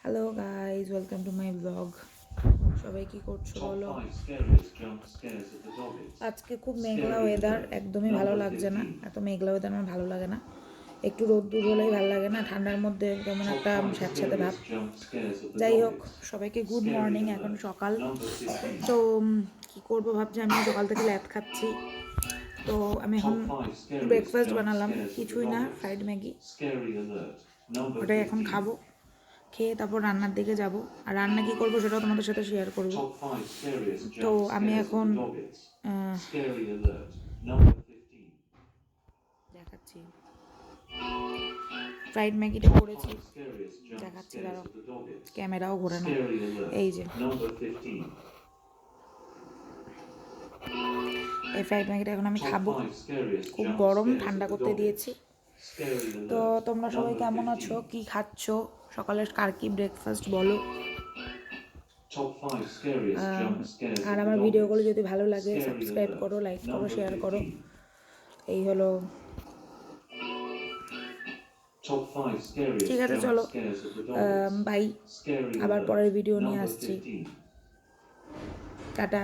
Hello guys, welcome to my blog. সবাই কি করছো বলো? আজকে খুব মেঘলা ওয়েদার, একদমই ভালো লাগছে না। এত মেঘলা ওয়েদার আমার ভালো লাগে না। একটু রোদ্দুর হলেই ভালো লাগে না, ঠান্ডার মধ্যে কেমন একটা স্যাঁতস্যাঁতে ভাব। যাই হোক, সবাইকে গুড মর্নিং। এখন সকাল তো কি করবো ভাবছি, আমি সকাল থেকে ল্যাদ খাচ্ছি। তো আমি এখন ব্রেকফাস্ট বানালাম, কিছুই না, ফ্রাইড ম্যাগি। ওটাই এখন খাবো। খেয়ে তারপর রান্নার দিকে যাব। আর রান্না কী করবো সেটাও তোমাদের সাথে শেয়ার করব। তো আমি এখন দেখাচ্ছি, ফ্রাইড ম্যাগিটা করেছি, দেখাচ্ছি, দাঁড়াও, ক্যামেরাও ঘোরে না। এই যে এই ফ্রাইড ম্যাগিটা এখন আমি খাবো। খুব গরম, ঠান্ডা করতে দিয়েছি। তো তোমরা সবাই কেমন আছো, কি খাচ্ছ, সকালের কার কি ব্রেকফাস্ট বলো। আর আমার ভিডিওগুলো যদি ভালো লাগে সাবস্ক্রাইব করো, লাইক করো, শেয়ার করো। এই হলো, ঠিক আছে, চলো বাই, আবার পরের ভিডিও নিয়ে আসছি, টাটা।